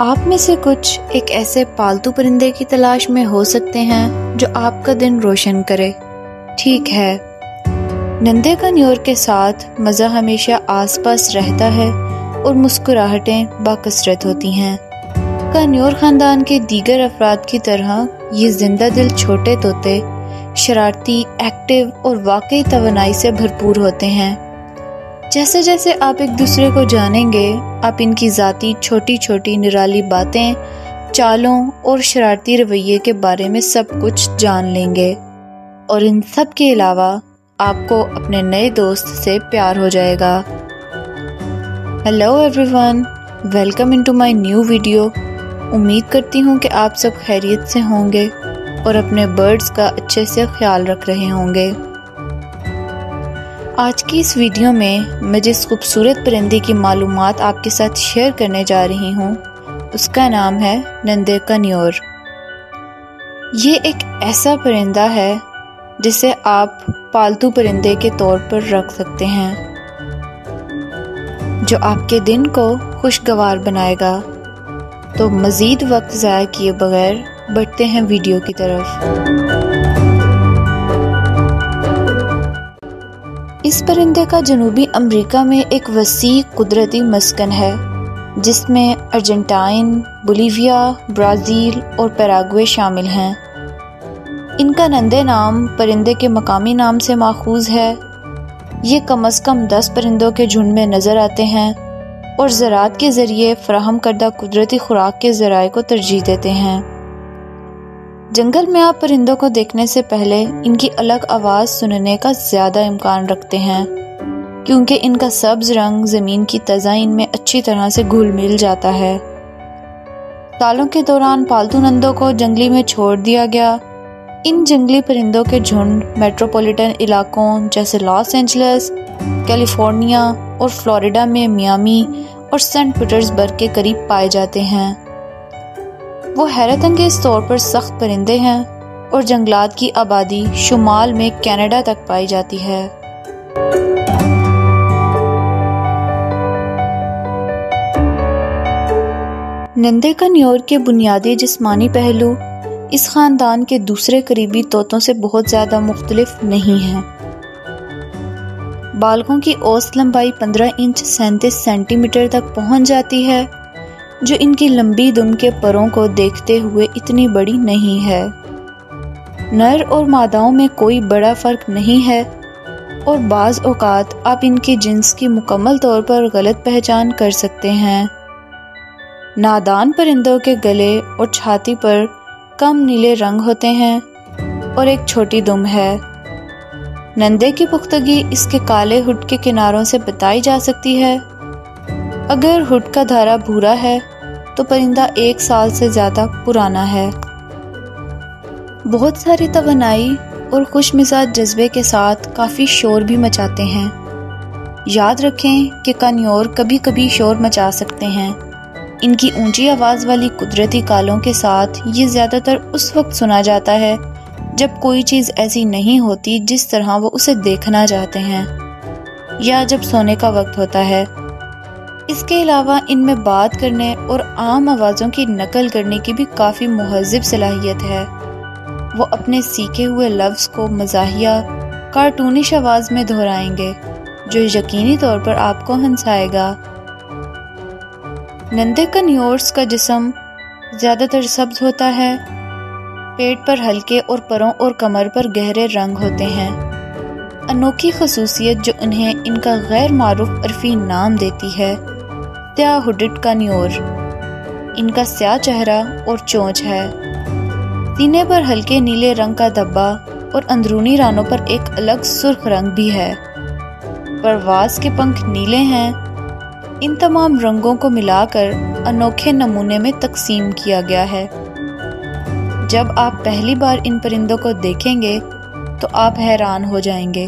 آپ میں سے کچھ ایک ایسے پالتو پرندے کی تلاش میں ہو سکتے ہیں جو آپ کا دن روشن کرے۔ ٹھیک ہے، نندے کنیور کے ساتھ مزہ ہمیشہ آس پاس رہتا ہے اور مسکراہٹیں باکثرت ہوتی ہیں۔ کنیور خاندان کے دیگر افراد کی طرح یہ زندہ دل چھوٹے طوطے شرارتی، ایکٹیو اور واقعی توانائی سے بھرپور ہوتے ہیں۔ جیسے جیسے آپ ایک دوسرے کو جانیں گے، آپ ان کی ذاتی چھوٹی چھوٹی نرالی باتیں، چالوں اور شرارتی رویے کے بارے میں سب کچھ جان لیں گے، اور ان سب کے علاوہ آپ کو اپنے نئے دوست سے پیار ہو جائے گا۔ Hello everyone, welcome into my new video. امید کرتی ہوں کہ آپ سب خیریت سے ہوں گے اور اپنے برڈز کا اچھے سے خیال رکھ رہے ہوں گے۔ آج کی اس ویڈیو میں جس خوبصورت پرندے کی معلومات آپ کے ساتھ شیئر کرنے جا رہی ہوں، اس کا نام ہے نندے کنیور۔ یہ ایک ایسا پرندہ ہے جسے آپ پالتو پرندے کے طور پر رکھ سکتے ہیں، جو آپ کے دن کو خوشگوار بنائے گا۔ تو مزید وقت ضائع کیے بغیر بڑھتے ہیں ویڈیو کی طرف۔ اس پرندے کا جنوبی امریکہ میں ایک وسیع قدرتی مسکن ہے، جس میں ارجنٹائن، بولیویا، برازیل اور پیراگوے شامل ہیں۔ ان کا نندے نام پرندے کے مقامی نام سے ماخوذ ہے۔ یہ کم از کم 10 پرندوں کے جھنڈ میں نظر آتے ہیں اور زراعت کے ذریعے فراہم کردہ قدرتی خوراک کے ذرائع کو ترجیح دیتے ہیں۔ جنگل میں آپ پرندوں کو دیکھنے سے پہلے ان کی الگ آواز سننے کا زیادہ امکان رکھتے ہیں، کیونکہ ان کا سبز رنگ زمین کی تزئین میں اچھی طرح سے گھل مل جاتا ہے۔ سالوں کے دوران پالتو نندوں کو جنگلی میں چھوڑ دیا گیا۔ ان جنگلی پرندوں کے جھنڈ میٹروپولیٹن علاقوں جیسے لاس اینجلس، کیلیفورنیا اور فلوریڈا میں میامی اور سینٹ پیٹرز برگ کے قریب پائے جاتے ہیں۔ وہ حیرت انگیز طور پر سخت پرندے ہیں اور جنگلات کی آبادی شمال میں کینیڈا تک پائی جاتی ہے۔ نندے کنیور کے بنیادی جسمانی پہلو اس خاندان کے دوسرے قریبی طوطوں سے بہت زیادہ مختلف نہیں ہیں۔ بالغوں کی اوسط لمبائی 15 انچ 37 سینٹی میٹر تک پہنچ جاتی ہے، جو ان کی لمبی دم کے پروں کو دیکھتے ہوئے اتنی بڑی نہیں ہے۔ نر اور ماداؤں میں کوئی بڑا فرق نہیں ہے، اور بعض اوقات آپ ان کی جنس کی مکمل طور پر غلط پہچان کر سکتے ہیں۔ نادان پرندوں کے گلے اور چھاتی پر کم نیلے رنگ ہوتے ہیں اور ایک چھوٹی دم ہے۔ نندے کی پختگی اس کے کالے ہڈ کے کناروں سے بتائی جا سکتی ہے۔ اگر ہڈ کا دھارا بھورا ہے تو پرندہ 1 سال سے زیادہ پرانا ہے۔ بہت ساری توانائی اور خوش مزاج جذبے کے ساتھ کافی شور بھی مچاتے ہیں۔ یاد رکھیں کہ کنیور کبھی کبھی شور مچا سکتے ہیں۔ ان کی اونچی آواز والی قدرتی کالوں کے ساتھ یہ زیادہ تر اس وقت سنا جاتا ہے جب کوئی چیز ایسی نہیں ہوتی جس طرح وہ اسے دیکھنا چاہتے ہیں، یا جب سونے کا وقت ہوتا ہے۔ اس کے علاوہ ان میں بات کرنے اور عام آوازوں کی نقل کرنے کی بھی کافی مہذب صلاحیت ہے۔ وہ اپنے سیکھے ہوئے لفظ کو مزاحیہ، کارٹونش آواز میں دہرائیں گے، جو یقینی طور پر آپ کو ہنسائے گا۔ نندے کنیورس کا جسم زیادہ تر سبز ہوتا ہے۔ پیٹ پر ہلکے اور پروں اور کمر پر گہرے رنگ ہوتے ہیں۔ انوکھی خصوصیت جو انہیں ان کا غیر معروف عرفی نام دیتی ہے، سیاہ ہڈڈ کنیور۔ ان کا سیاہ چہرہ اور چونچ ہے۔ سینے پر ہلکے نیلے رنگ کا دھبا اور اندرونی رانوں پر ایک الگ سرخ رنگ بھی ہے۔ پرواز کے پنکھ نیلے ہیں۔ ان تمام رنگوں کو ملا کر انوکھے نمونے میں تقسیم کیا گیا ہے۔ جب آپ پہلی بار ان پرندوں کو دیکھیں گے تو آپ حیران ہو جائیں گے۔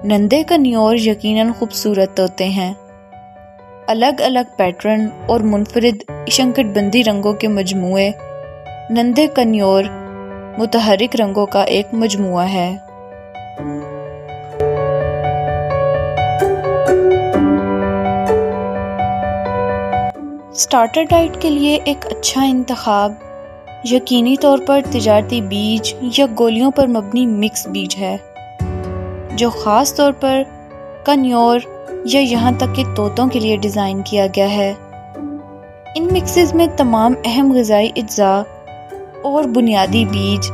نندے کنیور یقیناً خوبصورت طوطے ہیں۔ الگ الگ پیٹرن اور منفرد اشنکٹ بندی رنگوں کے مجموعے نندے کنیور متحرک رنگوں کا ایک مجموعہ ہے۔ سٹارٹر ڈائٹ کے لیے ایک اچھا انتخاب یقینی طور پر تجارتی بیج یا گولیوں پر مبنی مکس بیج ہے، جو خاص طور پر کنیور یا یہاں تک کہ طوطوں کے لیے ڈیزائن کیا گیا ہے۔ ان مکسز میں تمام اہم غذائی اجزاء اور بنیادی بیج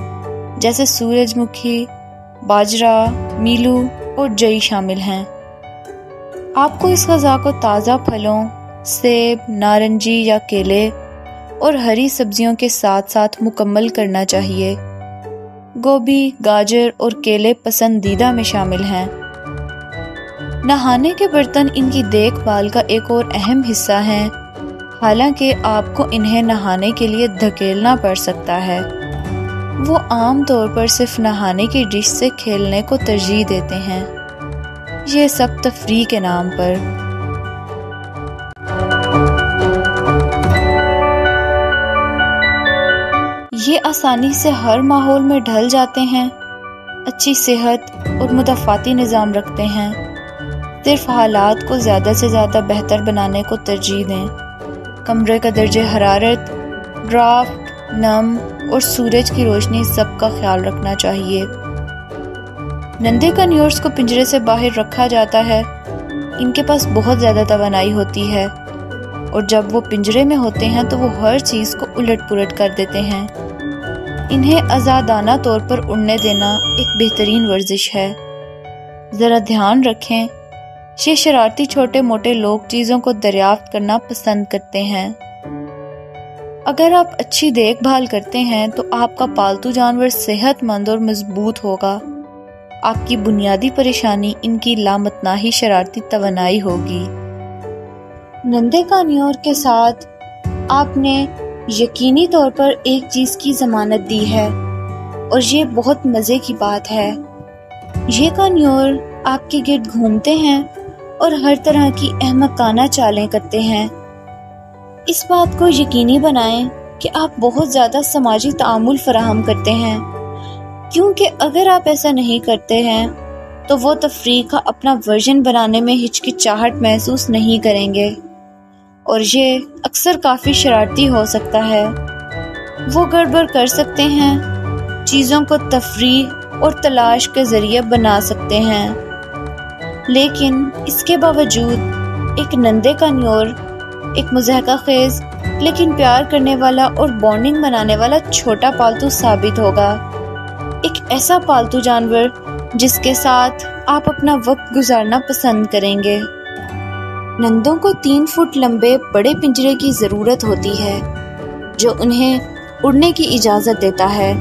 جیسے سورج مکھی، باجرا، میلو اور جئی شامل ہیں۔ آپ کو اس غذا کو تازہ پھلوں، سیب، نارنجی یا کیلے اور ہری سبزیوں کے ساتھ ساتھ مکمل کرنا چاہیے۔ گوبھی، گاجر اور کیلے پسندیدہ میں شامل ہیں۔ نہانے کے برتن ان کی دیکھ بھال کا ایک اور اہم حصہ ہیں، حالانکہ آپ کو انہیں نہانے کے لیے دھکیلنا پڑ سکتا ہے۔ وہ عام طور پر صرف نہانے کی ڈش سے کھیلنے کو ترجیح دیتے ہیں، یہ سب تفریح کے نام پر۔ یہ آسانی سے ہر ماحول میں ڈھل جاتے ہیں، اچھی صحت اور مدافعتی نظام رکھتے ہیں۔ صرف حالات کو زیادہ سے زیادہ بہتر بنانے کو ترجیح دیں۔ کمرے کا درجہ حرارت، ڈرافٹ، نم اور سورج کی روشنی سب کا خیال رکھنا چاہیے۔ نندے کنیورس کو پنجرے سے باہر رکھا جاتا ہے۔ ان کے پاس بہت زیادہ توانائی ہوتی ہے اور جب وہ پنجرے میں ہوتے ہیں تو وہ ہر چیز کو الٹ پلٹ کر دیتے ہیں۔ انہیں آزادانہ طور پر اڑنے دینا ایک بہترین ورزش ہے۔ ذرا دھیان رکھیں، یہ شرارتی چھوٹے موٹے لوگ چیزوں کو دریافت کرنا پسند کرتے ہیں۔ اگر آپ اچھی دیکھ بھال کرتے ہیں تو آپ کا پالتو جانور صحت مند اور مضبوط ہوگا۔ آپ کی بنیادی پریشانی ان کی لامتناہی شرارتی توانائی ہوگی۔ نندے کنیور کے ساتھ آپ نے یقینی طور پر ایک چیز کی ضمانت دی ہے اور یہ بہت مزے کی بات ہے۔ یہ کنیور آپ کے گرد گھومتے ہیں اور ہر طرح کی احمقانہ چالیں کرتے ہیں۔ اس بات کو یقینی بنائیں کہ آپ بہت زیادہ سماجی تعامل فراہم کرتے ہیں، کیونکہ اگر آپ ایسا نہیں کرتے ہیں تو وہ تفریح کا اپنا ورژن بنانے میں ہچکچاہٹ محسوس نہیں کریں گے اور یہ اکثر کافی شرارتی ہو سکتا ہے۔ وہ گڑبڑ کر سکتے ہیں، چیزوں کو تفریح اور تلاش کے ذریعے بنا سکتے ہیں، لیکن اس کے باوجود ایک نندے کنیور ایک مضحکہ خیز لیکن پیار کرنے والا اور بانڈنگ بنانے والا چھوٹا پالتو ثابت ہوگا۔ ایک ایسا پالتو جانور جس کے ساتھ آپ اپنا وقت گزارنا پسند کریں گے۔ نندوں کو 3 فٹ لمبے بڑے پنجرے کی ضرورت ہوتی ہے جو انہیں اڑنے کی اجازت دیتا ہے۔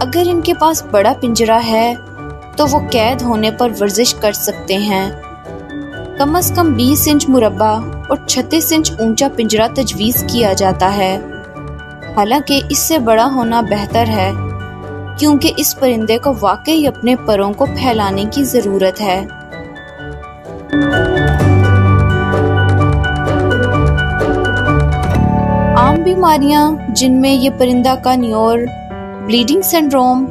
اگر ان کے پاس بڑا پنجرہ ہے تو وہ قید ہونے پر ورزش کر سکتے ہیں۔ کم از کم 20 انچ مربع اور 36 انچ اونچا پنجرہ تجویز کیا جاتا ہے، حالانکہ اس سے بڑا ہونا بہتر ہے کیونکہ اس پرندے کو واقعی اپنے پروں کو پھیلانے کی ضرورت ہے۔ عام بیماریاں جن میں یہ پرندہ کنیور بلیڈنگ سنڈروم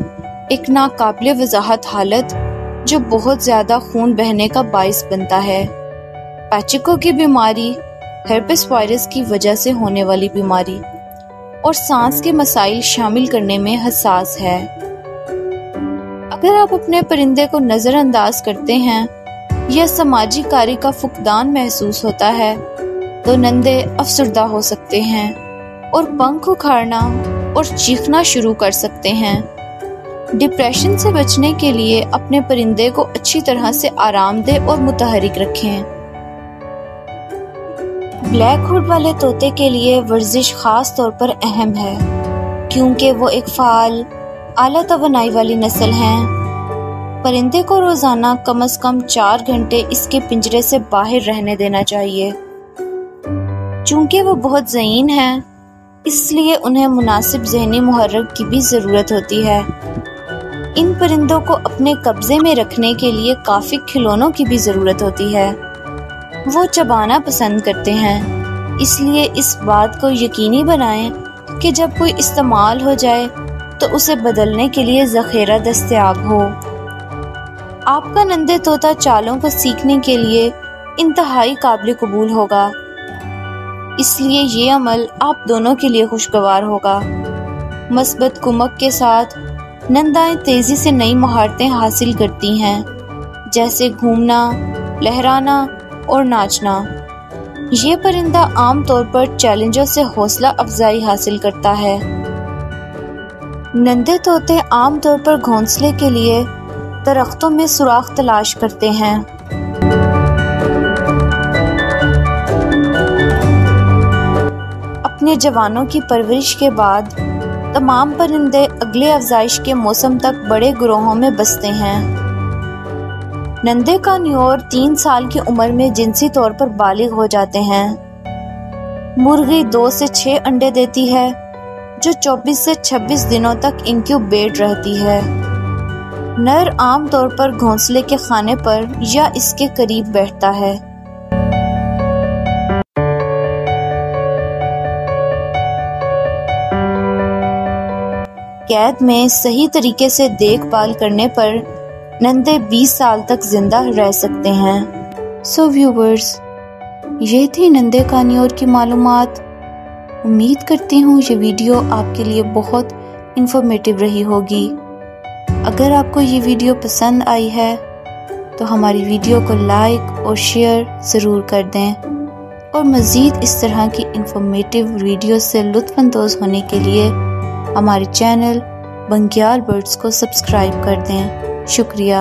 ایک ناقابل وضاحت حالت جو بہت زیادہ خون بہنے کا باعث بنتا ہے، پیچیکو کی بیماری، ہرپس وائرس کی وجہ سے ہونے والی بیماری اور سانس کے مسائل شامل کرنے میں حساس ہے۔ اگر آپ اپنے پرندے کو نظر انداز کرتے ہیں یا سماجی کاری کا فقدان محسوس ہوتا ہے تو نندے افسردہ ہو سکتے ہیں اور پنکھ اکھاڑنا اور چیخنا شروع کر سکتے ہیں۔ ڈپریشن سے بچنے کے لیے اپنے پرندے کو اچھی طرح سے آرام دہ اور متحرک رکھیں۔ بلیک ہوڈ والے طوطے کے لیے ورزش خاص طور پر اہم ہے کیونکہ وہ ایک فعال، اعلیٰ توانائی والی نسل ہیں۔ پرندے کو روزانہ کم از کم 4 گھنٹے اس کے پنجرے سے باہر رہنے دینا چاہیے۔ چونکہ وہ بہت ذہین ہیں، اس لیے انہیں مناسب ذہنی محرک کی بھی ضرورت ہوتی ہے۔ ان پرندوں کو اپنے قبضے میں رکھنے کے لیے کافی کھلونوں کی بھی ضرورت ہوتی ہے۔ وہ چبانا پسند کرتے ہیں، اس لیے اس بات کو یقینی بنائیں کہ جب کوئی استعمال ہو جائے تو اسے بدلنے کے لیے ذخیرہ دستیاب ہو۔ آپ کا نندے طوطا چالوں کو سیکھنے کے لیے انتہائی قابل قبول ہوگا۔ اس لیے یہ عمل آپ دونوں کے لیے خوشگوار ہوگا۔ مثبت کمک کے ساتھ نندائیں تیزی سے نئی مہارتیں حاصل کرتی ہیں، جیسے گھومنا، لہرانا اور ناچنا۔ یہ پرندہ عام طور پر چیلنجوں سے حوصلہ افزائی حاصل کرتا ہے۔ نندے طوطے عام طور پر گھونسلے کے لیے درختوں میں سوراخ تلاش کرتے ہیں۔ اپنے جوانوں کی پرورش کے بعد تمام پرندے اگلے افزائش کے موسم تک بڑے گروہوں میں بستے ہیں۔ نندے کا نیور 3 سال کی عمر میں جنسی طور پر بالغ ہو جاتے ہیں۔ مرغی 2 سے 6 انڈے دیتی ہے، جو 24 سے 26 دنوں تک انکیوبیٹ رہتی ہے۔ نر عام طور پر گھونسلے کے خانے پر یا اس کے قریب بیٹھتا ہے۔ قید میں صحیح طریقے سے دیکھ بھال کرنے پر نندے 20 سال تک زندہ رہ سکتے ہیں۔ ویورز، یہ تھی نندے کا نیور کی معلومات۔ امید کرتی ہوں یہ ویڈیو آپ کے لیے بہت انفارمیٹیو رہی ہوگی۔ اگر آپ کو یہ ویڈیو پسند آئی ہے تو ہماری ویڈیو کو لائک اور شیئر ضرور کر دیں، اور مزید اس طرح کی انفارمیٹیو ویڈیو سے لطف اندوز ہونے کے لیے ہمارے چینل بنگیال برڈز کو سبسکرائب کر دیں۔ شکریہ۔